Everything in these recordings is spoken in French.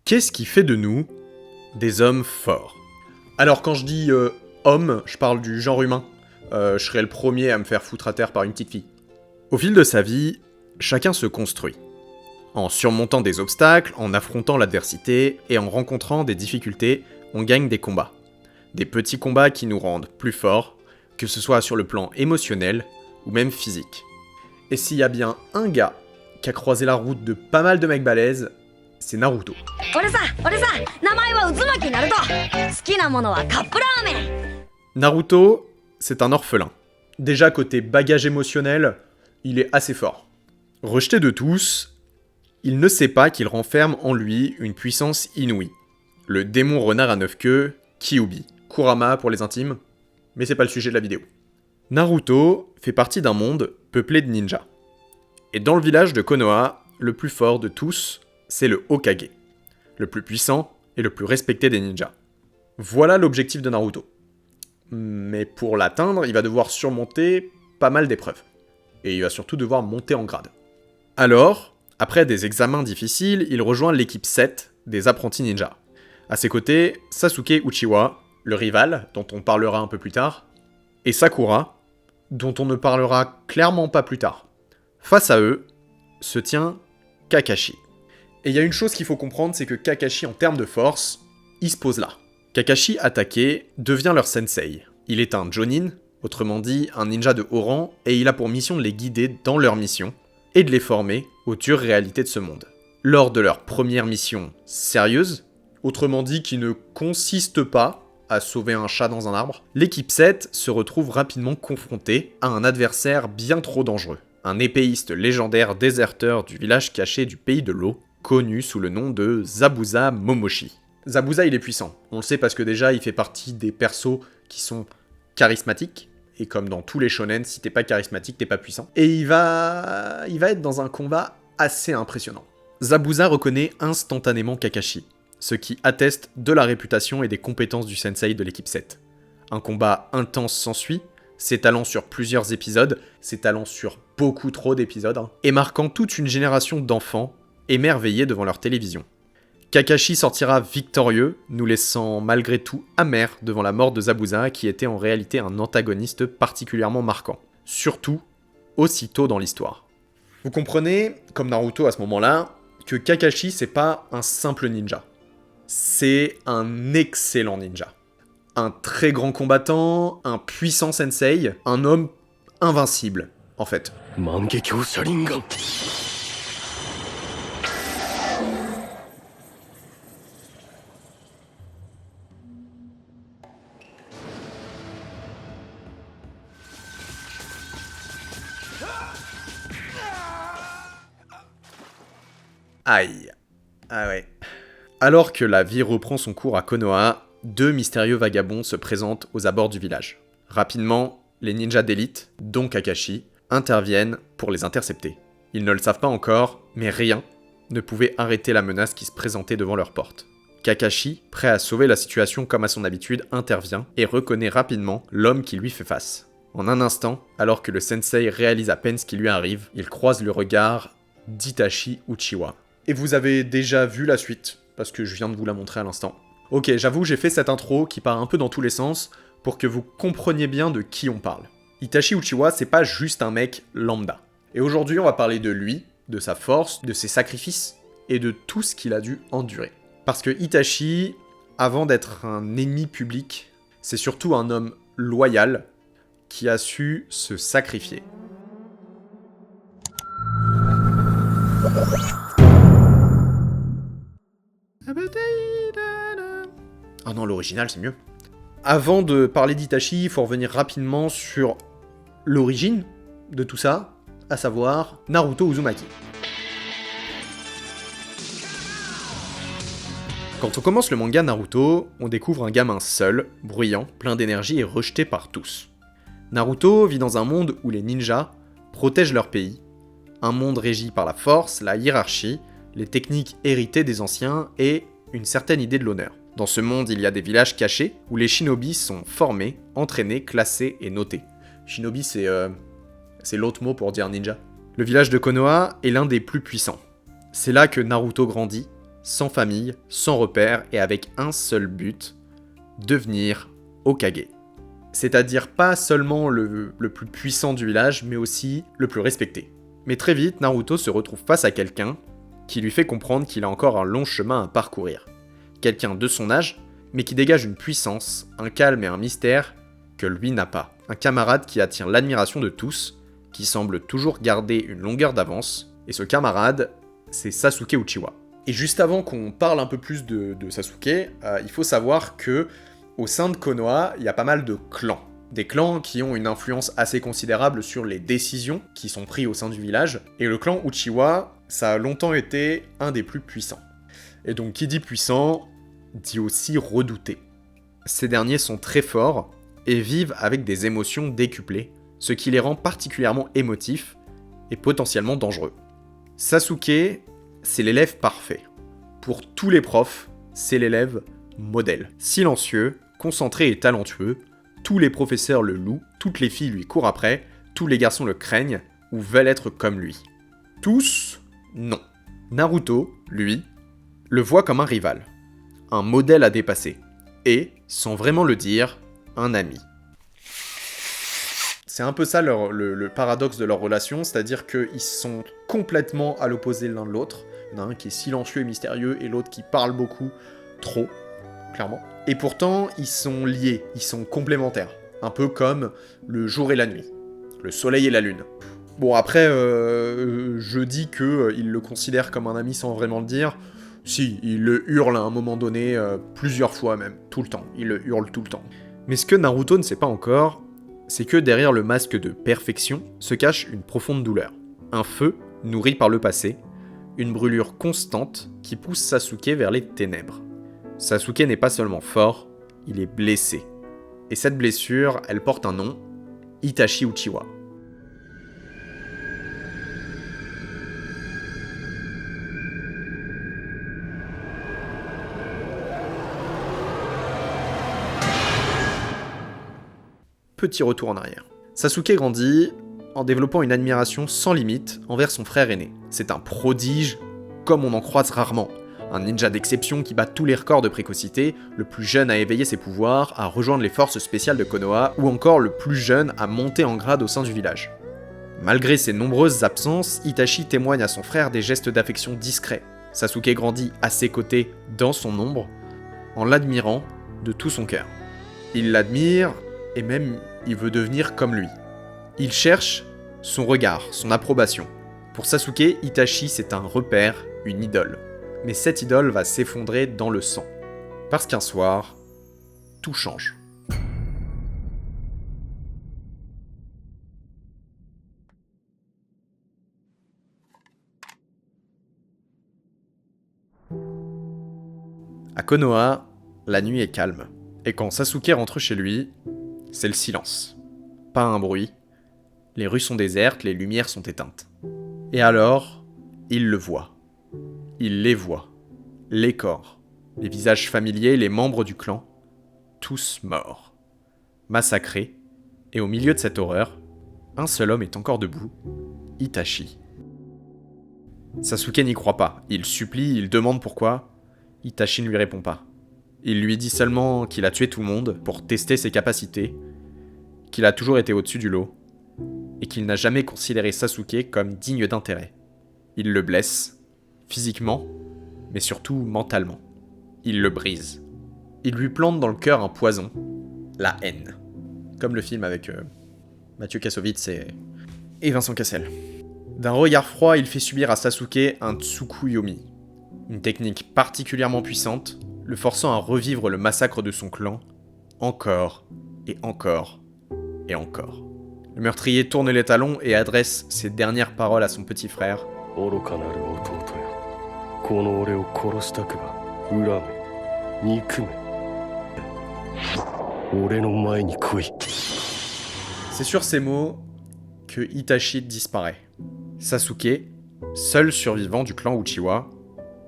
Qu'est-ce qui fait de nous des hommes forts? Alors quand je dis homme, je parle du genre humain. Je serais le premier à me faire foutre à terre par une petite fille. Au fil de sa vie, chacun se construit. En surmontant des obstacles, en affrontant l'adversité et en rencontrant des difficultés, on gagne des combats. Des petits combats qui nous rendent plus forts, que ce soit sur le plan émotionnel ou même physique. Et s'il y a bien un gars qui a croisé la route de pas mal de mecs balèzes, c'est Naruto. Naruto, c'est un orphelin. Déjà côté bagage émotionnel, il est assez fort. Rejeté de tous, il ne sait pas qu'il renferme en lui une puissance inouïe. Le démon renard à 9 queues, Kyuubi, Kurama pour les intimes, mais c'est pas le sujet de la vidéo. Naruto fait partie d'un monde peuplé de ninjas. Et dans le village de Konoha, le plus fort de tous, c'est le Hokage. Le plus puissant et le plus respecté des ninjas. Voilà l'objectif de Naruto. Mais pour l'atteindre, il va devoir surmonter pas mal d'épreuves. Et il va surtout devoir monter en grade. Alors, après des examens difficiles, il rejoint l'équipe 7 des apprentis ninjas. À ses côtés, Sasuke Uchiwa, le rival, dont on parlera un peu plus tard, et Sakura, dont on ne parlera clairement pas plus tard. Face à eux, se tient Kakashi. Et il y a une chose qu'il faut comprendre, c'est que Kakashi, en termes de force, il se pose là. Kakashi, attaqué, devient leur sensei. Il est un Jonin, autrement dit un ninja de haut rang, et il a pour mission de les guider dans leur mission, et de les former aux dures réalités de ce monde. Lors de leur première mission sérieuse, autrement dit qui ne consiste pas à sauver un chat dans un arbre, l'équipe 7 se retrouve rapidement confrontée à un adversaire bien trop dangereux. Un épéiste légendaire déserteur du village caché du pays de l'eau, connu sous le nom de Zabuza Momoshi. Zabuza, il est puissant. On le sait parce que déjà, il fait partie des persos qui sont charismatiques. Et comme dans tous les shonen, si t'es pas charismatique, t'es pas puissant. Et il va être dans un combat assez impressionnant. Zabuza reconnaît instantanément Kakashi, ce qui atteste de la réputation et des compétences du sensei de l'équipe 7. Un combat intense s'ensuit, s'étalant sur plusieurs épisodes, s'étalant sur beaucoup trop d'épisodes, et marquant toute une génération d'enfants émerveillés devant leur télévision. Kakashi sortira victorieux, nous laissant malgré tout amers devant la mort de Zabuza, qui était en réalité un antagoniste particulièrement marquant. Surtout, aussitôt dans l'histoire. Vous comprenez, comme Naruto à ce moment-là, que Kakashi c'est pas un simple ninja. C'est un excellent ninja. Un très grand combattant, un puissant sensei, un homme invincible, en fait. Mangekyo Sharingan. Aïe. Ah ouais. Alors que la vie reprend son cours à Konoha, deux mystérieux vagabonds se présentent aux abords du village. Rapidement, les ninjas d'élite, dont Kakashi, interviennent pour les intercepter. Ils ne le savent pas encore, mais rien ne pouvait arrêter la menace qui se présentait devant leur porte. Kakashi, prêt à sauver la situation comme à son habitude, intervient et reconnaît rapidement l'homme qui lui fait face. En un instant, alors que le sensei réalise à peine ce qui lui arrive, il croise le regard d'Itachi Uchiwa. Et vous avez déjà vu la suite, parce que je viens de vous la montrer à l'instant. Ok, j'avoue, j'ai fait cette intro qui part un peu dans tous les sens, pour que vous compreniez bien de qui on parle. Itachi Uchiwa, c'est pas juste un mec lambda. Et aujourd'hui, on va parler de lui, de sa force, de ses sacrifices, et de tout ce qu'il a dû endurer. Parce que Itachi, avant d'être un ennemi public, c'est surtout un homme loyal, qui a su se sacrifier. Oh non, l'original c'est mieux. Avant de parler d'Itachi, il faut revenir rapidement sur l'origine de tout ça, à savoir Naruto Uzumaki. Quand on commence le manga Naruto, on découvre un gamin seul, bruyant, plein d'énergie et rejeté par tous. Naruto vit dans un monde où les ninjas protègent leur pays, un monde régi par la force, la hiérarchie, les techniques héritées des anciens et une certaine idée de l'honneur. Dans ce monde, il y a des villages cachés où les shinobi sont formés, entraînés, classés et notés. Shinobi, c'est l'autre mot pour dire ninja. Le village de Konoha est l'un des plus puissants. C'est là que Naruto grandit, sans famille, sans repère et avec un seul but, devenir Hokage. C'est-à-dire pas seulement le plus puissant du village, mais aussi le plus respecté. Mais très vite, Naruto se retrouve face à quelqu'un qui lui fait comprendre qu'il a encore un long chemin à parcourir. Quelqu'un de son âge, mais qui dégage une puissance, un calme et un mystère que lui n'a pas. Un camarade qui attire l'admiration de tous, qui semble toujours garder une longueur d'avance, et ce camarade, c'est Sasuke Uchiwa. Et juste avant qu'on parle un peu plus de Sasuke, il faut savoir que au sein de Konoha, il y a pas mal de clans. Des clans qui ont une influence assez considérable sur les décisions qui sont prises au sein du village, et le clan Uchiwa, ça a longtemps été un des plus puissants. Et donc qui dit puissant, dit aussi redouté. Ces derniers sont très forts, et vivent avec des émotions décuplées, ce qui les rend particulièrement émotifs et potentiellement dangereux. Sasuke, c'est l'élève parfait. Pour tous les profs, c'est l'élève modèle. Silencieux, concentré et talentueux, tous les professeurs le louent, toutes les filles lui courent après, tous les garçons le craignent ou veulent être comme lui. Tous, non. Naruto, lui, le voit comme un rival, un modèle à dépasser, et, sans vraiment le dire, un ami. C'est un peu ça le paradoxe de leur relation, c'est-à-dire qu'ils sont complètement à l'opposé l'un de l'autre. Il y en a un qui est silencieux et mystérieux, et l'autre qui parle beaucoup, trop, clairement. Et pourtant, ils sont liés, ils sont complémentaires. Un peu comme le jour et la nuit, le soleil et la lune. Bon, après, je dis qu'il le considère comme un ami sans vraiment le dire. Si, il le hurle à un moment donné, plusieurs fois même, tout le temps. Il le hurle tout le temps. Mais ce que Naruto ne sait pas encore, c'est que derrière le masque de perfection se cache une profonde douleur. Un feu nourri par le passé, une brûlure constante qui pousse Sasuke vers les ténèbres. Sasuke n'est pas seulement fort, il est blessé. Et cette blessure, elle porte un nom, Itachi Uchiwa. Petit retour en arrière. Sasuke grandit en développant une admiration sans limite envers son frère aîné. C'est un prodige comme on en croise rarement. Un ninja d'exception qui bat tous les records de précocité, le plus jeune à éveiller ses pouvoirs, à rejoindre les forces spéciales de Konoha, ou encore le plus jeune à monter en grade au sein du village. Malgré ses nombreuses absences, Itachi témoigne à son frère des gestes d'affection discrets. Sasuke grandit à ses côtés, dans son ombre, en l'admirant de tout son cœur. Il l'admire, et même il veut devenir comme lui. Il cherche son regard, son approbation. Pour Sasuke, Itachi c'est un repère, une idole. Mais cette idole va s'effondrer dans le sang. Parce qu'un soir, tout change. À Konoha, la nuit est calme. Et quand Sasuke rentre chez lui, c'est le silence. Pas un bruit. Les rues sont désertes, les lumières sont éteintes. Et alors, il le voit. Il les voit. Les corps, les visages familiers, les membres du clan, tous morts. Massacrés. Et au milieu de cette horreur, un seul homme est encore debout, Itachi. Sasuke n'y croit pas. Il supplie, il demande pourquoi. Itachi ne lui répond pas. Il lui dit seulement qu'il a tué tout le monde pour tester ses capacités, qu'il a toujours été au-dessus du lot, et qu'il n'a jamais considéré Sasuke comme digne d'intérêt. Il le blesse, physiquement, mais surtout mentalement. Il le brise. Il lui plante dans le cœur un poison, la haine. Comme le film avec Mathieu Kassovitz et Vincent Cassel. D'un regard froid, il fait subir à Sasuke un Tsukuyomi, une technique particulièrement puissante, le forçant à revivre le massacre de son clan, encore et encore et encore. Le meurtrier tourne les talons et adresse ses dernières paroles à son petit frère. C'est sur ces mots que Itachi disparaît. Sasuke, seul survivant du clan Uchiwa,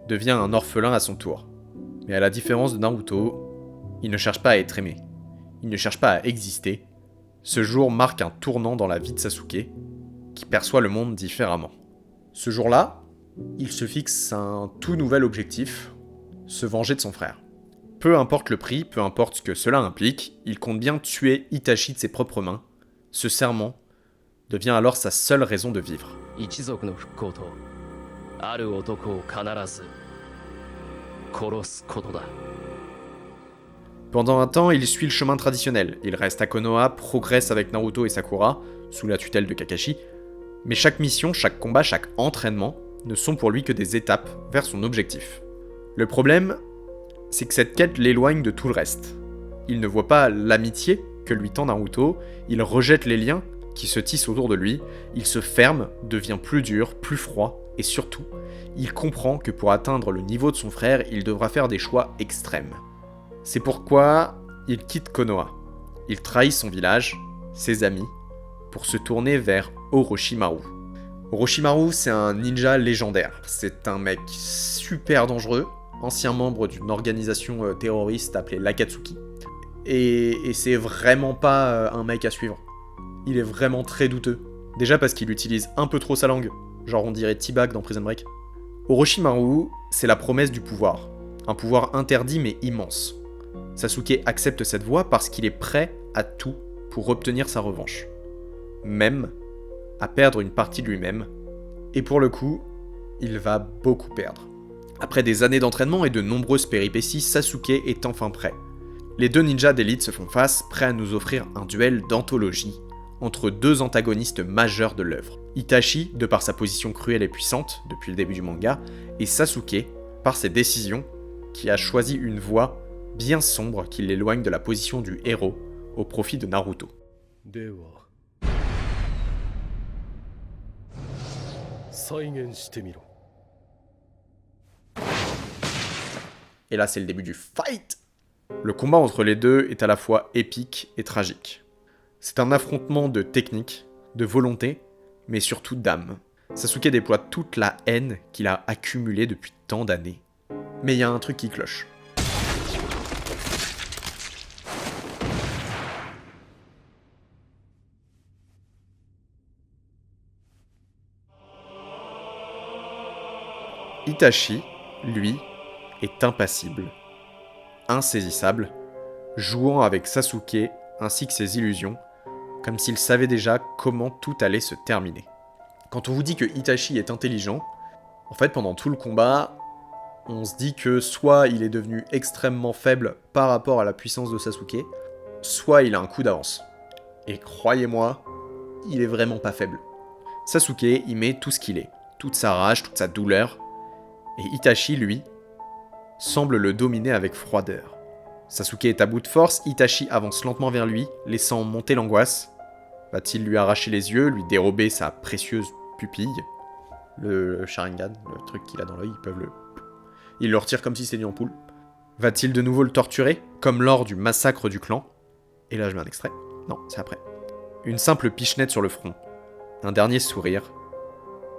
devient un orphelin à son tour. Mais à la différence de Naruto, il ne cherche pas à être aimé. Il ne cherche pas à exister. Ce jour marque un tournant dans la vie de Sasuke, qui perçoit le monde différemment. Ce jour-là, il se fixe un tout nouvel objectif, se venger de son frère. Peu importe le prix, peu importe ce que cela implique, il compte bien tuer Itachi de ses propres mains. Ce serment devient alors sa seule raison de vivre. 一族の復興とある男を必ず殺すことだ。 Pendant un temps, il suit le chemin traditionnel. Il reste à Konoha, progresse avec Naruto et Sakura, sous la tutelle de Kakashi. Mais chaque mission, chaque combat, chaque entraînement ne sont pour lui que des étapes vers son objectif. Le problème, c'est que cette quête l'éloigne de tout le reste. Il ne voit pas l'amitié que lui tend Naruto, il rejette les liens qui se tissent autour de lui, il se ferme, devient plus dur, plus froid, et surtout, il comprend que pour atteindre le niveau de son frère, il devra faire des choix extrêmes. C'est pourquoi il quitte Konoha. Il trahit son village, ses amis, pour se tourner vers Orochimaru. Orochimaru, c'est un ninja légendaire. C'est un mec super dangereux, ancien membre d'une organisation terroriste appelée l'Akatsuki. Et c'est vraiment pas un mec à suivre. Il est vraiment très douteux. Déjà parce qu'il utilise un peu trop sa langue, genre on dirait T-Bag dans Prison Break. Orochimaru, c'est la promesse du pouvoir. Un pouvoir interdit mais immense. Sasuke accepte cette voie parce qu'il est prêt à tout pour obtenir sa revanche. Même à perdre une partie de lui-même. Et pour le coup, il va beaucoup perdre. Après des années d'entraînement et de nombreuses péripéties, Sasuke est enfin prêt. Les deux ninjas d'élite se font face, prêts à nous offrir un duel d'anthologie entre deux antagonistes majeurs de l'œuvre. Itachi, de par sa position cruelle et puissante depuis le début du manga, et Sasuke, par ses décisions, qui a choisi une voie bien sombre qui l'éloigne de la position du héros au profit de Naruto. Et là, c'est le début du fight! Le combat entre les deux est à la fois épique et tragique. C'est un affrontement de technique, de volonté, mais surtout d'âme. Sasuke déploie toute la haine qu'il a accumulée depuis tant d'années. Mais il y a un truc qui cloche. Itachi, lui, est impassible, insaisissable, jouant avec Sasuke ainsi que ses illusions, comme s'il savait déjà comment tout allait se terminer. Quand on vous dit que Itachi est intelligent, en fait pendant tout le combat, on se dit que soit il est devenu extrêmement faible par rapport à la puissance de Sasuke, soit il a un coup d'avance. Et croyez-moi, il est vraiment pas faible. Sasuke y met tout ce qu'il est, toute sa rage, toute sa douleur, et Itachi, lui, semble le dominer avec froideur. Sasuke est à bout de force, Itachi avance lentement vers lui, laissant monter l'angoisse. Va-t-il lui arracher les yeux, lui dérober sa précieuse pupille? Le Sharingan, le truc qu'il a dans l'œil, il le retire comme si c'était une ampoule. Va-t-il de nouveau le torturer, comme lors du massacre du clan? Et là je mets un extrait. Non, c'est après. Une simple pichenette sur le front, un dernier sourire,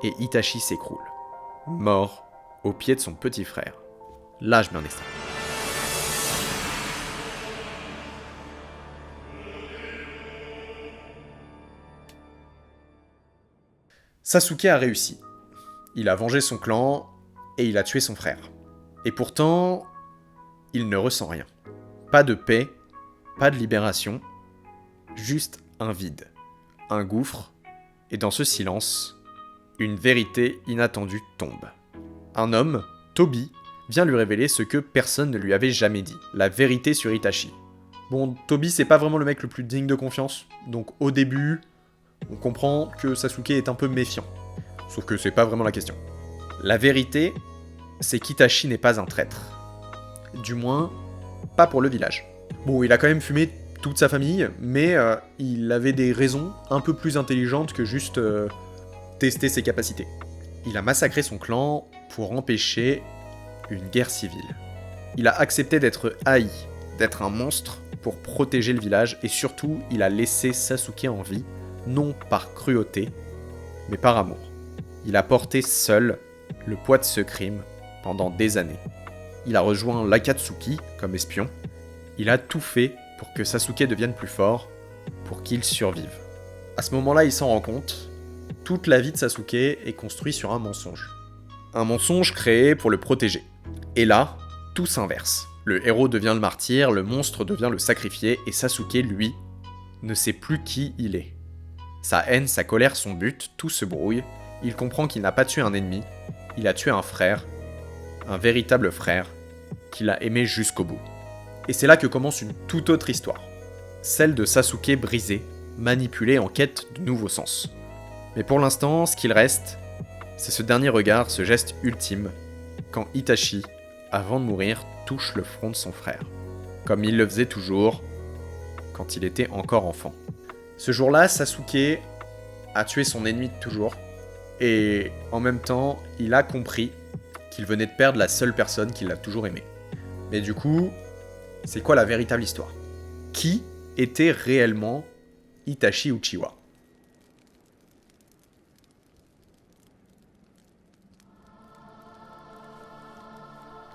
et Itachi s'écroule, mort aux pieds de son petit frère. Là je mets un extrait. Sasuke a réussi. Il a vengé son clan et il a tué son frère. Et pourtant, il ne ressent rien. Pas de paix, pas de libération, juste un vide, un gouffre, et dans ce silence, une vérité inattendue tombe. Un homme, Tobi, vient lui révéler ce que personne ne lui avait jamais dit, la vérité sur Itachi. Bon, Tobi c'est pas vraiment le mec le plus digne de confiance, donc au début, on comprend que Sasuke est un peu méfiant. Sauf que c'est pas vraiment la question. La vérité, c'est qu'Itachi n'est pas un traître. Du moins, pas pour le village. Bon, il a quand même fumé toute sa famille, mais il avait des raisons un peu plus intelligentes que juste tester ses capacités. Il a massacré son clan pour empêcher une guerre civile. Il a accepté d'être haï, d'être un monstre pour protéger le village, et surtout, il a laissé Sasuke en vie, non par cruauté, mais par amour. Il a porté seul le poids de ce crime pendant des années. Il a rejoint l'Akatsuki comme espion. Il a tout fait pour que Sasuke devienne plus fort, pour qu'il survive. À ce moment-là, il s'en rend compte. Toute la vie de Sasuke est construite sur un mensonge. Un mensonge créé pour le protéger. Et là, tout s'inverse. Le héros devient le martyr, le monstre devient le sacrifié, et Sasuke, lui, ne sait plus qui il est. Sa haine, sa colère, son but, tout se brouille. Il comprend qu'il n'a pas tué un ennemi, il a tué un frère, un véritable frère, qu'il a aimé jusqu'au bout. Et c'est là que commence une toute autre histoire. Celle de Sasuke brisé, manipulé en quête de nouveaux sens. Mais pour l'instant, ce qu'il reste, c'est ce dernier regard, ce geste ultime, quand Itachi, avant de mourir, touche le front de son frère. Comme il le faisait toujours, quand il était encore enfant. Ce jour-là, Sasuke a tué son ennemi de toujours, et en même temps, il a compris qu'il venait de perdre la seule personne qu'il a toujours aimée. Mais du coup, c'est quoi la véritable histoire? Qui était réellement Itachi Uchiwa?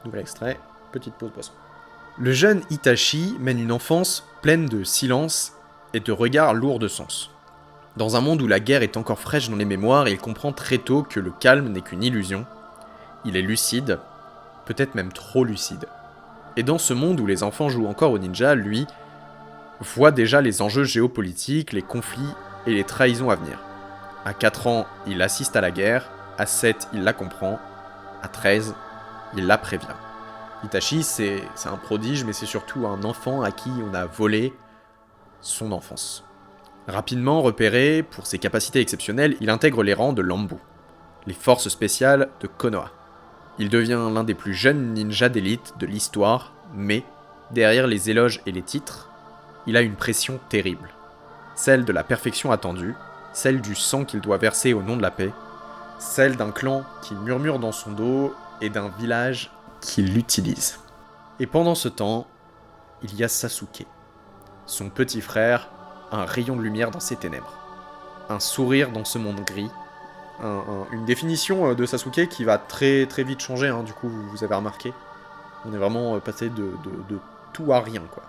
Nouvel extrait, petite pause boisson. Le jeune Itachi mène une enfance pleine de silence et de regards lourds de sens. Dans un monde où la guerre est encore fraîche dans les mémoires, il comprend très tôt que le calme n'est qu'une illusion. Il est lucide, peut-être même trop lucide. Et dans ce monde où les enfants jouent encore au ninja, lui voit déjà les enjeux géopolitiques, les conflits et les trahisons à venir. À 4 ans, il assiste à la guerre, à 7, il la comprend, à 13, il la prévient. Itachi, c'est un prodige, mais c'est surtout un enfant à qui on a volé son enfance. Rapidement repéré pour ses capacités exceptionnelles, il intègre les rangs de l'Anbu, les forces spéciales de Konoha. Il devient l'un des plus jeunes ninjas d'élite de l'histoire, mais, derrière les éloges et les titres, il a une pression terrible. Celle de la perfection attendue, celle du sang qu'il doit verser au nom de la paix, celle d'un clan qui murmure dans son dos et d'un village qui l'utilise. Et pendant ce temps, il y a Sasuke, son petit frère, un rayon de lumière dans ses ténèbres, un sourire dans ce monde gris, une définition de Sasuke qui va très très vite changer, du coup vous avez remarqué. On est vraiment passé de tout à rien, quoi.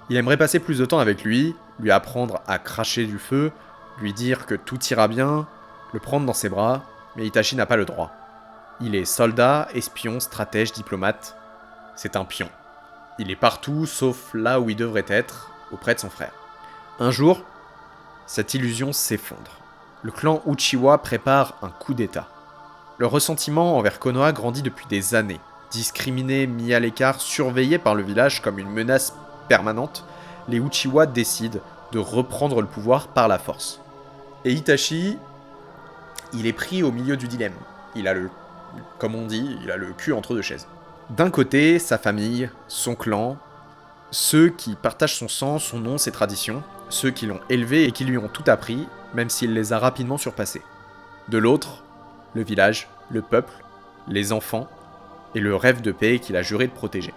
Il aimerait passer plus de temps avec lui apprendre à cracher du feu, lui dire que tout ira bien, le prendre dans ses bras, mais Itachi n'a pas le droit. Il est soldat, espion, stratège, diplomate. C'est un pion. Il est partout sauf là où il devrait être, auprès de son frère. Un jour, cette illusion s'effondre. Le clan Uchiwa prépare un coup d'état. Le ressentiment envers Konoha grandit depuis des années. Discriminés, mis à l'écart, surveillés par le village comme une menace permanente, les Uchiwa décident de reprendre le pouvoir par la force. Et Itachi, il est pris au milieu du dilemme. Il a comme on dit, il a le cul entre deux chaises. D'un côté, sa famille, son clan, ceux qui partagent son sang, son nom, ses traditions, ceux qui l'ont élevé et qui lui ont tout appris, même s'il les a rapidement surpassés. De l'autre, le village, le peuple, les enfants, et le rêve de paix qu'il a juré de protéger.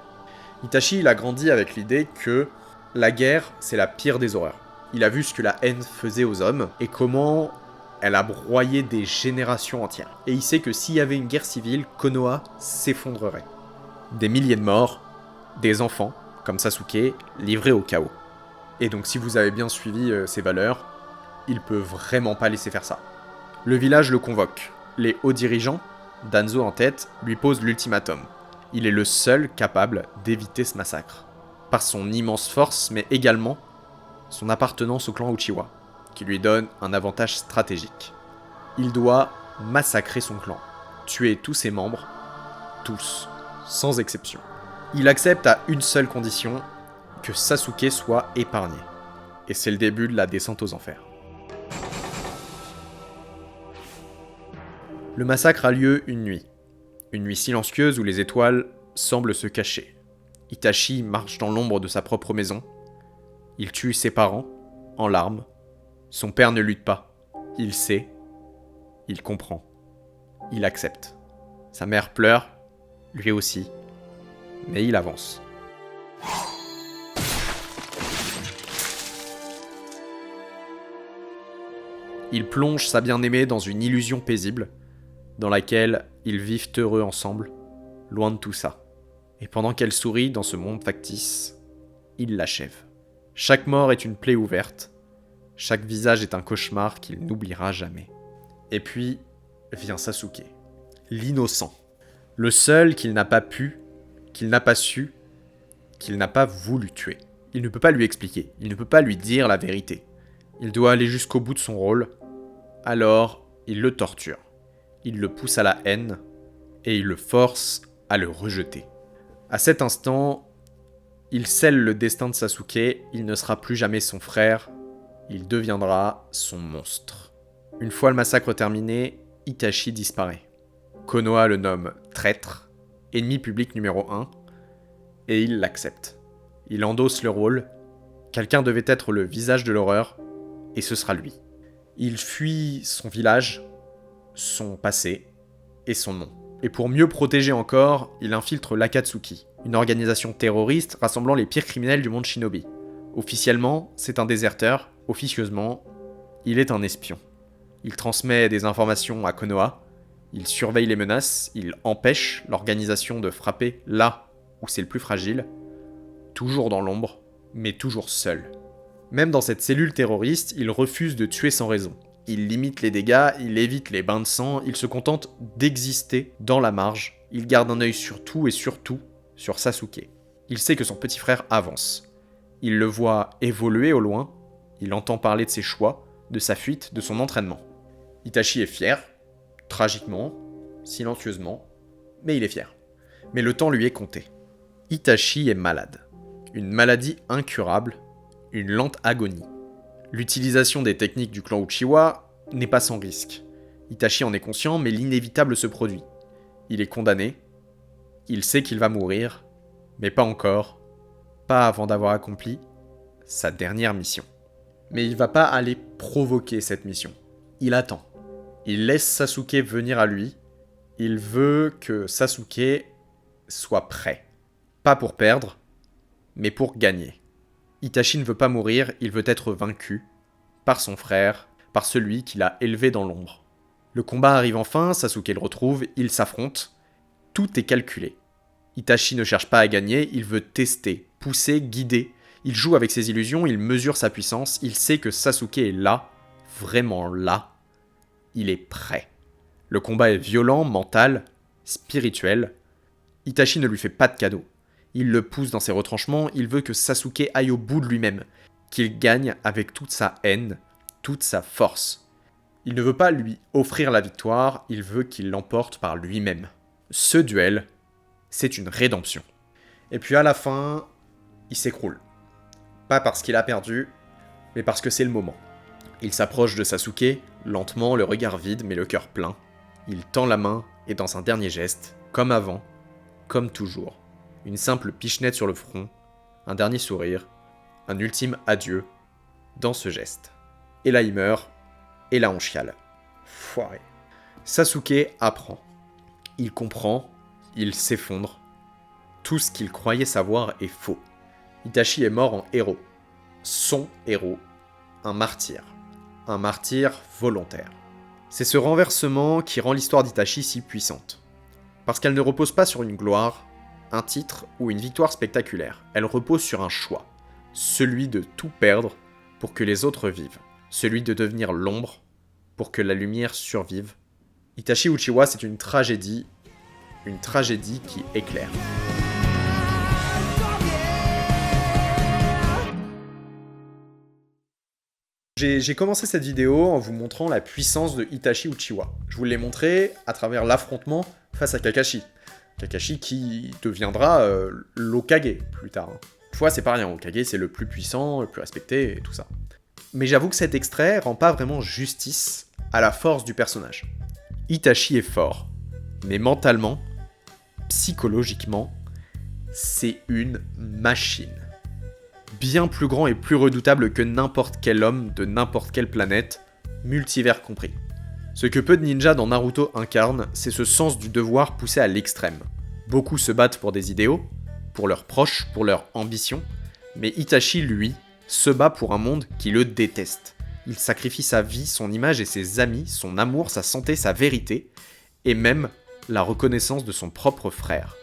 Itachi, il a grandi avec l'idée que la guerre, c'est la pire des horreurs. Il a vu ce que la haine faisait aux hommes, et comment elle a broyé des générations entières. Et il sait que s'il y avait une guerre civile, Konoha s'effondrerait. Des milliers de morts, des enfants, comme Sasuke, livrés au chaos. Et donc si vous avez bien suivi ses valeurs, il peut vraiment pas laisser faire ça. Le village le convoque. Les hauts dirigeants, Danzo en tête, lui posent l'ultimatum. Il est le seul capable d'éviter ce massacre. Par son immense force, mais également son appartenance au clan Uchiwa, qui lui donne un avantage stratégique. Il doit massacrer son clan, tuer tous ses membres, tous, sans exception. Il accepte à une seule condition, que Sasuke soit épargné. Et c'est le début de la descente aux enfers. Le massacre a lieu une nuit silencieuse où les étoiles semblent se cacher. Itachi marche dans l'ombre de sa propre maison. Il tue ses parents, en larmes. Son père ne lutte pas. Il sait. Il comprend. Il accepte. Sa mère pleure, lui aussi. Mais il avance. Il plonge sa bien-aimée dans une illusion paisible, dans laquelle ils vivent heureux ensemble, loin de tout ça. Et pendant qu'elle sourit dans ce monde factice, il l'achève. Chaque mort est une plaie ouverte, chaque visage est un cauchemar qu'il n'oubliera jamais. Et puis vient Sasuke. l'innocent. Le seul qu'il n'a pas pu, qu'il n'a pas su, qu'il n'a pas voulu tuer. Il ne peut pas lui expliquer, il ne peut pas lui dire la vérité. Il doit aller jusqu'au bout de son rôle, alors il le torture. Il le pousse à la haine, et il le force à le rejeter. À cet instant, il scelle le destin de Sasuke, il ne sera plus jamais son frère, il deviendra son monstre. Une fois le massacre terminé, Itachi disparaît. Konoha le nomme traître, ennemi public numéro 1, et il l'accepte. Il endosse le rôle, quelqu'un devait être le visage de l'horreur, et ce sera lui. Il fuit son village, son passé et son nom. Et pour mieux protéger encore, il infiltre l'Akatsuki, une organisation terroriste rassemblant les pires criminels du monde shinobi. Officiellement, c'est un déserteur, officieusement, il est un espion. Il transmet des informations à Konoha, il surveille les menaces, il empêche l'organisation de frapper là où c'est le plus fragile, toujours dans l'ombre, mais toujours seul. Même dans cette cellule terroriste, il refuse de tuer sans raison. Il limite les dégâts, il évite les bains de sang, il se contente d'exister dans la marge. Il garde un œil sur tout et surtout sur Sasuke. Il sait que son petit frère avance. Il le voit évoluer au loin, il entend parler de ses choix, de sa fuite, de son entraînement. Itachi est fier, tragiquement, silencieusement, mais il est fier. Mais le temps lui est compté. Itachi est malade. Une maladie incurable, une lente agonie. L'utilisation des techniques du clan Uchiwa n'est pas sans risque. Itachi en est conscient, mais l'inévitable se produit. Il est condamné, il sait qu'il va mourir, mais pas encore, pas avant d'avoir accompli sa dernière mission. Mais il va pas aller provoquer cette mission. Il attend. Il laisse Sasuke venir à lui. Il veut que Sasuke soit prêt. Pas pour perdre, mais pour gagner. Itachi ne veut pas mourir, il veut être vaincu par son frère, par celui qu'il a élevé dans l'ombre. Le combat arrive enfin, Sasuke le retrouve, ils s'affrontent. Tout est calculé. Itachi ne cherche pas à gagner, il veut tester, pousser, guider. Il joue avec ses illusions, il mesure sa puissance, il sait que Sasuke est là, vraiment là. Il est prêt. Le combat est violent, mental, spirituel. Itachi ne lui fait pas de cadeau. Il le pousse dans ses retranchements, il veut que Sasuke aille au bout de lui-même, qu'il gagne avec toute sa haine, toute sa force. Il ne veut pas lui offrir la victoire, il veut qu'il l'emporte par lui-même. Ce duel, c'est une rédemption. Et puis à la fin, il s'écroule. Pas parce qu'il a perdu, mais parce que c'est le moment. Il s'approche de Sasuke, lentement, le regard vide mais le cœur plein. Il tend la main et dans un dernier geste, comme avant, comme toujours, une simple pichenette sur le front, un dernier sourire, un ultime adieu dans ce geste. Et là il meurt, et là on chiale. Foiré. Sasuke apprend. Il comprend, il s'effondre. Tout ce qu'il croyait savoir est faux. Itachi est mort en héros. Son héros. Un martyr volontaire. C'est ce renversement qui rend l'histoire d'Itachi si puissante. Parce qu'elle ne repose pas sur une gloire, un titre ou une victoire spectaculaire. Elle repose sur un choix. Celui de tout perdre pour que les autres vivent. Celui de devenir l'ombre pour que la lumière survive. Itachi Uchiwa, c'est une tragédie qui éclaire. J'ai commencé cette vidéo en vous montrant la puissance de Itachi Uchiwa. Je vous l'ai montré à travers l'affrontement face à Kakashi. Kakashi qui deviendra l'Hokage plus tard. Une fois, c'est pas rien, Hokage c'est le plus puissant, le plus respecté et tout ça. Mais j'avoue que cet extrait rend pas vraiment justice à la force du personnage. Itachi est fort, mais mentalement, psychologiquement, c'est une machine. Bien plus grand et plus redoutable que n'importe quel homme de n'importe quelle planète, multivers compris. Ce que peu de ninjas dans Naruto incarnent, c'est ce sens du devoir poussé à l'extrême. Beaucoup se battent pour des idéaux, pour leurs proches, pour leurs ambitions, mais Itachi, lui, se bat pour un monde qui le déteste. Il sacrifie sa vie, son image et ses amis, son amour, sa santé, sa vérité, et même la reconnaissance de son propre frère.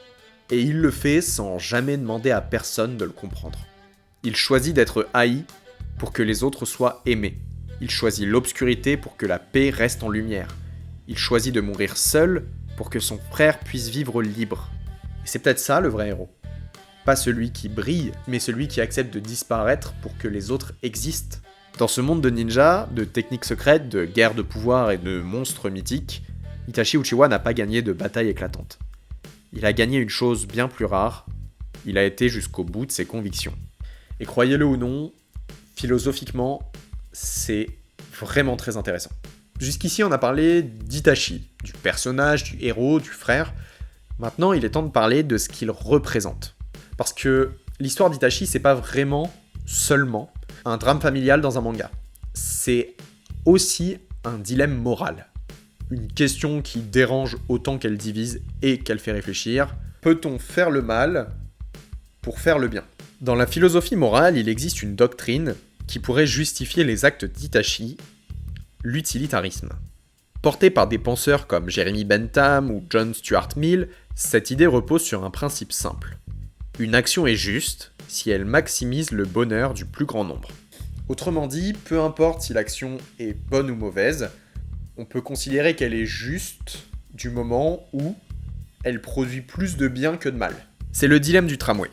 Et il le fait sans jamais demander à personne de le comprendre. Il choisit d'être haï pour que les autres soient aimés. Il choisit l'obscurité pour que la paix reste en lumière. Il choisit de mourir seul pour que son frère puisse vivre libre. Et c'est peut-être ça le vrai héros. Pas celui qui brille, mais celui qui accepte de disparaître pour que les autres existent. Dans ce monde de ninja, de techniques secrètes, de guerres de pouvoir et de monstres mythiques, Itachi Uchiwa n'a pas gagné de bataille éclatante. Il a gagné une chose bien plus rare, il a été jusqu'au bout de ses convictions. Et croyez-le ou non, philosophiquement, c'est vraiment très intéressant. Jusqu'ici, on a parlé d'Itachi, du personnage, du héros, du frère. Maintenant, il est temps de parler de ce qu'il représente. Parce que l'histoire d'Itachi, c'est pas vraiment seulement un drame familial dans un manga. C'est aussi un dilemme moral. Une question qui dérange autant qu'elle divise et qu'elle fait réfléchir. Peut-on faire le mal pour faire le bien ? Dans la philosophie morale, il existe une doctrine qui pourrait justifier les actes d'Itachi, l'utilitarisme. Portée par des penseurs comme Jeremy Bentham ou John Stuart Mill, cette idée repose sur un principe simple. Une action est juste si elle maximise le bonheur du plus grand nombre. Autrement dit, peu importe si l'action est bonne ou mauvaise, on peut considérer qu'elle est juste du moment où elle produit plus de bien que de mal. C'est le dilemme du tramway.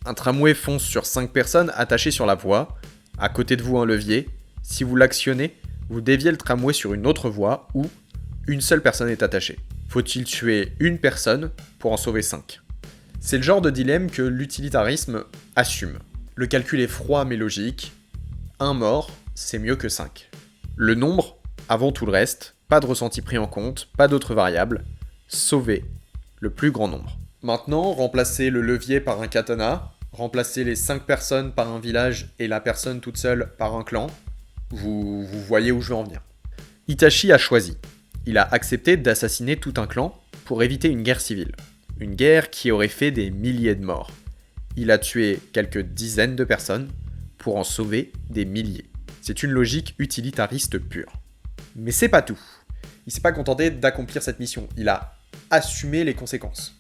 Un tramway fonce sur 5 personnes attachées sur la voie, à côté de vous un levier. Si vous l'actionnez, vous déviez le tramway sur une autre voie où une seule personne est attachée. Faut-il tuer une personne pour en sauver 5 ? C'est le genre de dilemme que l'utilitarisme assume. Le calcul est froid mais logique. Un mort, c'est mieux que 5. Le nombre, avant tout le reste, pas de ressenti pris en compte, pas d'autres variables. Sauver le plus grand nombre. Maintenant, remplacer le levier par un katana, remplacer les 5 personnes par un village et la personne toute seule par un clan, vous voyez où je veux en venir. Itachi a choisi. Il a accepté d'assassiner tout un clan pour éviter une guerre civile. Une guerre qui aurait fait des milliers de morts. Il a tué quelques dizaines de personnes pour en sauver des milliers. C'est une logique utilitariste pure. Mais c'est pas tout. Il s'est pas contenté d'accomplir cette mission, il a assumé les conséquences.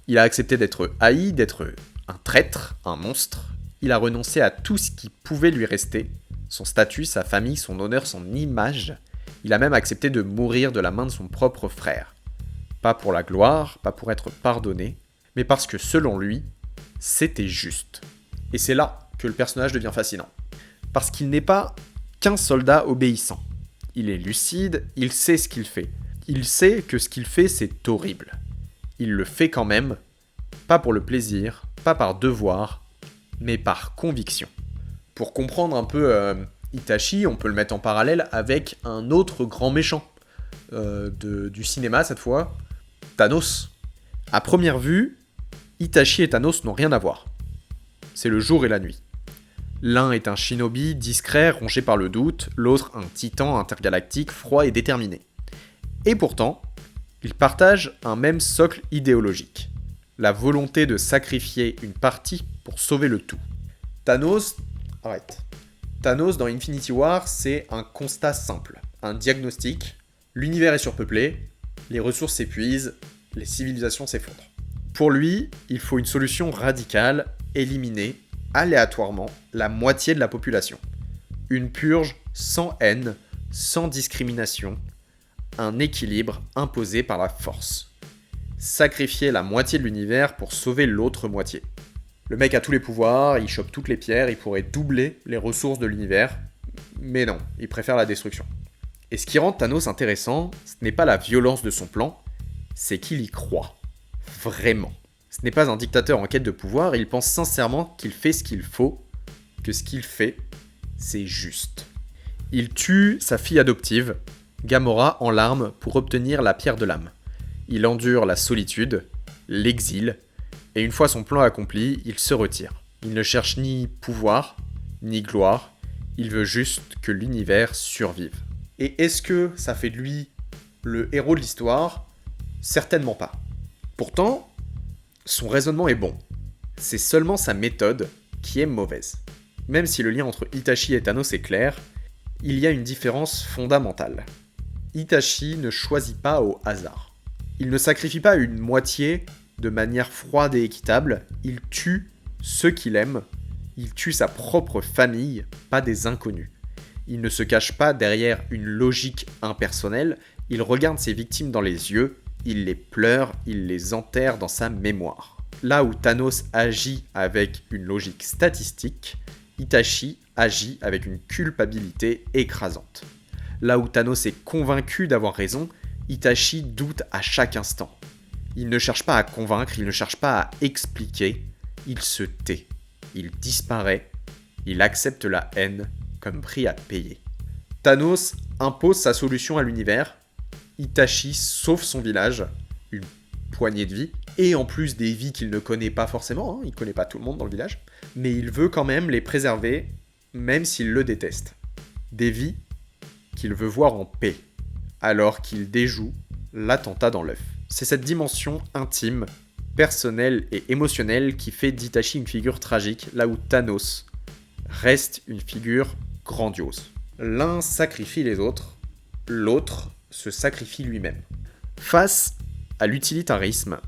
Il a accepté d'être haï, d'être un traître, un monstre. Il a renoncé à tout ce qui pouvait lui rester, son statut, sa famille, son honneur, son image. Il a même accepté de mourir de la main de son propre frère. Pas pour la gloire, pas pour être pardonné, mais parce que selon lui, c'était juste. Et c'est là que le personnage devient fascinant. Parce qu'il n'est pas qu'un soldat obéissant. Il est lucide, il sait ce qu'il fait. Il sait que ce qu'il fait, c'est horrible. Il le fait quand même, pas pour le plaisir, pas par devoir, mais par conviction. Pour comprendre un peu Itachi, on peut le mettre en parallèle avec un autre grand méchant du cinéma cette fois, Thanos. À première vue, Itachi et Thanos n'ont rien à voir. C'est le jour et la nuit. L'un est un shinobi discret, rongé par le doute, l'autre un titan intergalactique, froid et déterminé. Et pourtant, ils partagent un même socle idéologique, la volonté de sacrifier une partie pour sauver le tout. Thanos dans Infinity War, c'est un constat simple, un diagnostic. L'univers est surpeuplé, les ressources s'épuisent, les civilisations s'effondrent. Pour lui, il faut une solution radicale, éliminer, aléatoirement, la moitié de la population. Une purge sans haine, sans discrimination, un équilibre imposé par la force. Sacrifier la moitié de l'univers pour sauver l'autre moitié. Le mec a tous les pouvoirs, il chope toutes les pierres, il pourrait doubler les ressources de l'univers, mais non, il préfère la destruction. Et ce qui rend Thanos intéressant, ce n'est pas la violence de son plan, c'est qu'il y croit. Vraiment. Ce n'est pas un dictateur en quête de pouvoir, il pense sincèrement qu'il fait ce qu'il faut, que ce qu'il fait, c'est juste. Il tue sa fille adoptive, Gamora, en larmes pour obtenir la pierre de l'âme. Il endure la solitude, l'exil, et une fois son plan accompli, il se retire. Il ne cherche ni pouvoir, ni gloire, il veut juste que l'univers survive. Et est-ce que ça fait de lui le héros de l'histoire ? Certainement pas. Pourtant, son raisonnement est bon. C'est seulement sa méthode qui est mauvaise. Même si le lien entre Itachi et Thanos est clair, il y a une différence fondamentale. Itachi ne choisit pas au hasard. Il ne sacrifie pas une moitié de manière froide et équitable, il tue ceux qu'il aime, il tue sa propre famille, pas des inconnus. Il ne se cache pas derrière une logique impersonnelle, il regarde ses victimes dans les yeux, il les pleure, il les enterre dans sa mémoire. Là où Thanos agit avec une logique statistique, Itachi agit avec une culpabilité écrasante. Là où Thanos est convaincu d'avoir raison, Itachi doute à chaque instant. Il ne cherche pas à convaincre, il ne cherche pas à expliquer, il se tait, il disparaît, il accepte la haine comme prix à payer. Thanos impose sa solution à l'univers, Itachi sauve son village, une poignée de vies, et en plus des vies qu'il ne connaît pas forcément, il ne connaît pas tout le monde dans le village, mais il veut quand même les préserver, même s'il le déteste. Des vies qu'il veut voir en paix, alors qu'il déjoue l'attentat dans l'œuf. C'est cette dimension intime, personnelle et émotionnelle qui fait d'Itachi une figure tragique, là où Thanos reste une figure grandiose. L'un sacrifie les autres, l'autre se sacrifie lui-même. Face à l'utilitarisme,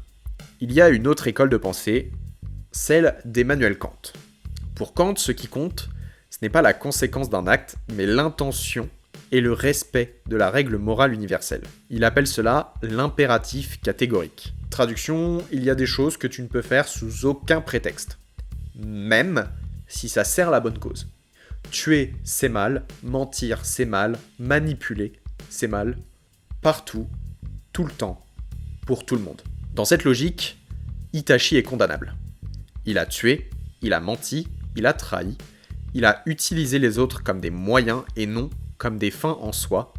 il y a une autre école de pensée, celle d'Emmanuel Kant. Pour Kant, ce qui compte, ce n'est pas la conséquence d'un acte, mais l'intention et le respect de la règle morale universelle. Il appelle cela l'impératif catégorique. Traduction, il y a des choses que tu ne peux faire sous aucun prétexte, même si ça sert la bonne cause. Tuer, c'est mal, mentir, c'est mal, manipuler, c'est mal, partout, tout le temps, pour tout le monde. Dans cette logique, Itachi est condamnable. Il a tué, il a menti, il a trahi, il a utilisé les autres comme des moyens et non comme des fins en soi.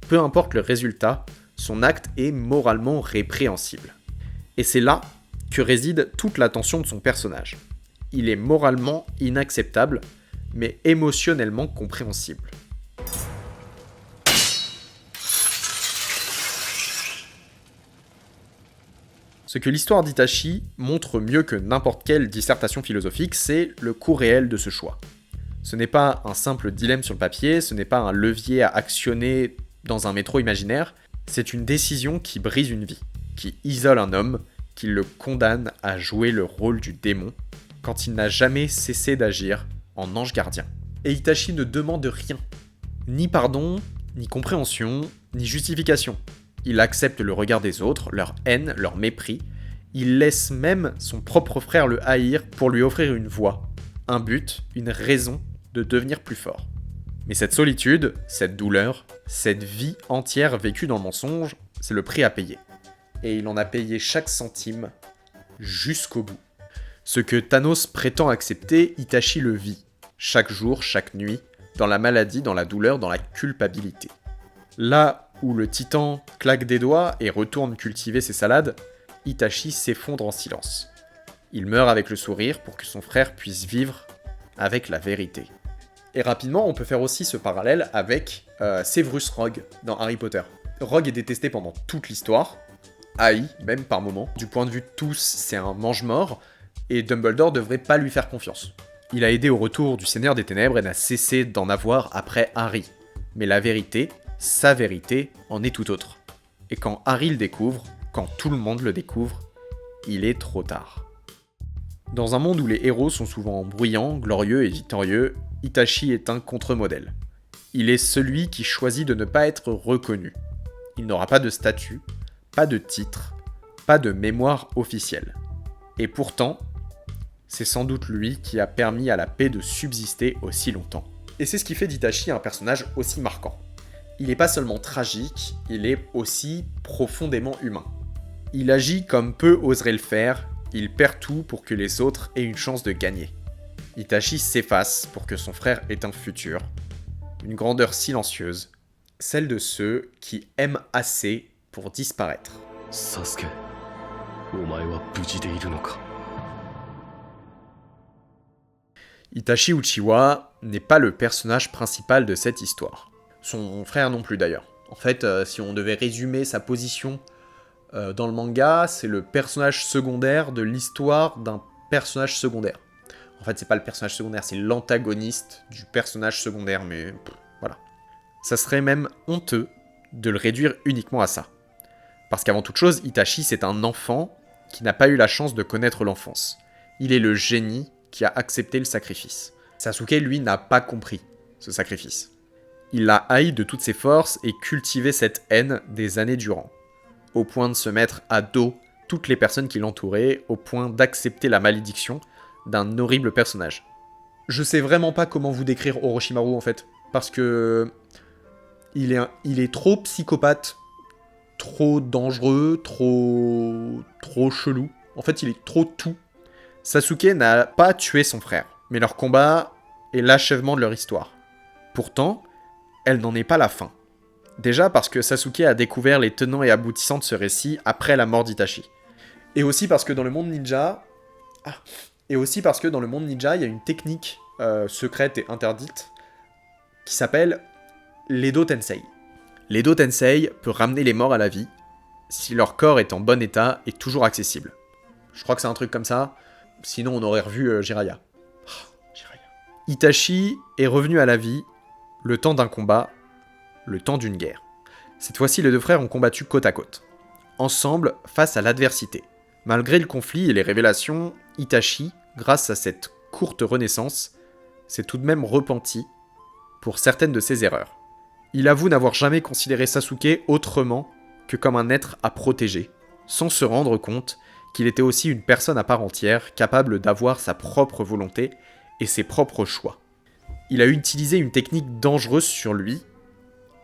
Peu importe le résultat, son acte est moralement répréhensible. Et c'est là que réside toute la tension de son personnage. Il est moralement inacceptable, mais émotionnellement compréhensible. Ce que l'histoire d'Itachi montre mieux que n'importe quelle dissertation philosophique, c'est le coût réel de ce choix. Ce n'est pas un simple dilemme sur le papier, ce n'est pas un levier à actionner dans un métro imaginaire, c'est une décision qui brise une vie, qui isole un homme, qui le condamne à jouer le rôle du démon, quand il n'a jamais cessé d'agir en ange gardien. Et Itachi ne demande rien, ni pardon, ni compréhension, ni justification. Il accepte le regard des autres, leur haine, leur mépris. Il laisse même son propre frère le haïr pour lui offrir une voie, un but, une raison de devenir plus fort. Mais cette solitude, cette douleur, cette vie entière vécue dans le mensonge, c'est le prix à payer. Et il en a payé chaque centime jusqu'au bout. Ce que Thanos prétend accepter, Itachi le vit, chaque jour, chaque nuit, dans la maladie, dans la douleur, dans la culpabilité. Là où le titan claque des doigts et retourne cultiver ses salades, Itachi s'effondre en silence. Il meurt avec le sourire pour que son frère puisse vivre avec la vérité. Et rapidement, on peut faire aussi ce parallèle avec Severus Rogue dans Harry Potter. Rogue est détesté pendant toute l'histoire, haï même par moments. Du point de vue de tous, c'est un mange-mort, et Dumbledore devrait pas lui faire confiance. Il a aidé au retour du Seigneur des Ténèbres et n'a cessé d'en avoir après Harry. Mais la vérité, sa vérité, en est tout autre. Et quand Harry le découvre, quand tout le monde le découvre, il est trop tard. Dans un monde où les héros sont souvent bruyants, glorieux et victorieux, Itachi est un contre-modèle. Il est celui qui choisit de ne pas être reconnu. Il n'aura pas de statut, pas de titre, pas de mémoire officielle. Et pourtant, c'est sans doute lui qui a permis à la paix de subsister aussi longtemps. Et c'est ce qui fait d'Itachi un personnage aussi marquant. Il n'est pas seulement tragique, il est aussi profondément humain. Il agit comme peu oseraient le faire, il perd tout pour que les autres aient une chance de gagner. Itachi s'efface pour que son frère ait un futur, une grandeur silencieuse, celle de ceux qui aiment assez pour disparaître. Sasuke, omae wa buji de iru no ka? Itachi Uchiwa n'est pas le personnage principal de cette histoire. Son frère non plus d'ailleurs. En fait, si on devait résumer sa position dans le manga, c'est le personnage secondaire de l'histoire d'un personnage secondaire. En fait, c'est pas le personnage secondaire, c'est l'antagoniste du personnage secondaire, mais voilà. Ça serait même honteux de le réduire uniquement à ça. Parce qu'avant toute chose, Itachi, c'est un enfant qui n'a pas eu la chance de connaître l'enfance. Il est le génie qui a accepté le sacrifice. Sasuke, lui, n'a pas compris ce sacrifice. Il l'a haï de toutes ses forces et cultivé cette haine des années durant. au point de se mettre à dos toutes les personnes qui l'entouraient, au point d'accepter la malédiction d'un horrible personnage. Je sais vraiment pas comment vous décrire Orochimaru en fait, parce que il est trop psychopathe, trop dangereux, trop chelou. En fait, il est trop tout. Sasuke n'a pas tué son frère, mais leur combat est l'achèvement de leur histoire. Pourtant, elle n'en est pas la fin. Déjà parce que Sasuke a découvert les tenants et aboutissants de ce récit après la mort d'Itachi. Et aussi parce que dans le monde ninja... il y a une technique secrète et interdite qui s'appelle l'Edo Tensei. L'Edo Tensei peut ramener les morts à la vie si leur corps est en bon état et toujours accessible. Je crois que c'est un truc comme ça, sinon on aurait revu Jiraiya. Jiraiya. Itachi est revenu à la vie le temps d'un combat, le temps d'une guerre. Cette fois-ci, les deux frères ont combattu côte à côte, ensemble face à l'adversité. Malgré le conflit et les révélations, Itachi, grâce à cette courte renaissance, s'est tout de même repenti pour certaines de ses erreurs. Il avoue n'avoir jamais considéré Sasuke autrement que comme un être à protéger, sans se rendre compte qu'il était aussi une personne à part entière, capable d'avoir sa propre volonté et ses propres choix. Il a utilisé une technique dangereuse sur lui,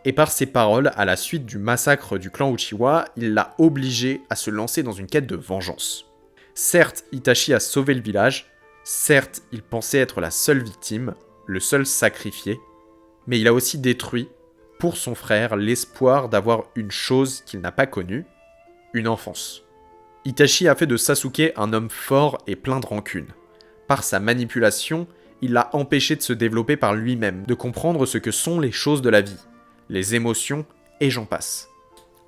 et par ses paroles, à la suite du massacre du clan Uchiwa, il l'a obligé à se lancer dans une quête de vengeance. Certes, Itachi a sauvé le village, certes, il pensait être la seule victime, le seul sacrifié, mais il a aussi détruit, pour son frère, l'espoir d'avoir une chose qu'il n'a pas connue, une enfance. Itachi a fait de Sasuke un homme fort et plein de rancune. Par sa manipulation, il l'a empêché de se développer par lui-même, de comprendre ce que sont les choses de la vie, les émotions, et j'en passe.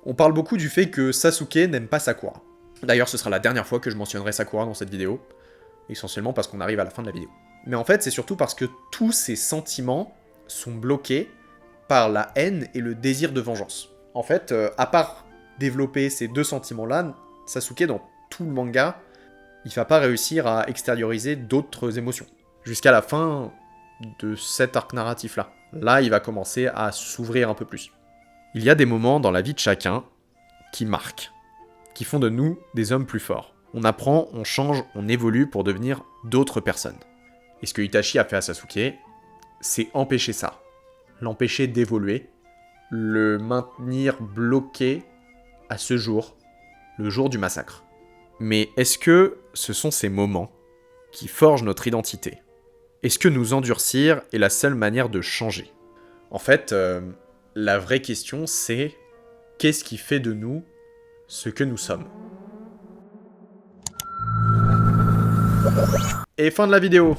On parle beaucoup du fait que Sasuke n'aime pas Sakura. D'ailleurs, ce sera la dernière fois que je mentionnerai Sakura dans cette vidéo, essentiellement parce qu'on arrive à la fin de la vidéo. Mais en fait, c'est surtout parce que tous ses sentiments sont bloqués par la haine et le désir de vengeance. En fait, à part développer ces deux sentiments-là, Sasuke, dans tout le manga, il va pas réussir à extérioriser d'autres émotions. Jusqu'à la fin de cet arc narratif-là. Là, il va commencer à s'ouvrir un peu plus. Il y a des moments dans la vie de chacun qui marquent, qui font de nous des hommes plus forts. On apprend, on change, on évolue pour devenir d'autres personnes. Et ce que Itachi a fait à Sasuke, c'est empêcher ça. L'empêcher d'évoluer, le maintenir bloqué à ce jour, le jour du massacre. Mais est-ce que ce sont ces moments qui forgent notre identité ? Est-ce que nous endurcir est la seule manière de changer ? En fait, la vraie question c'est qu'est-ce qui fait de nous ce que nous sommes ? Et fin de la vidéo.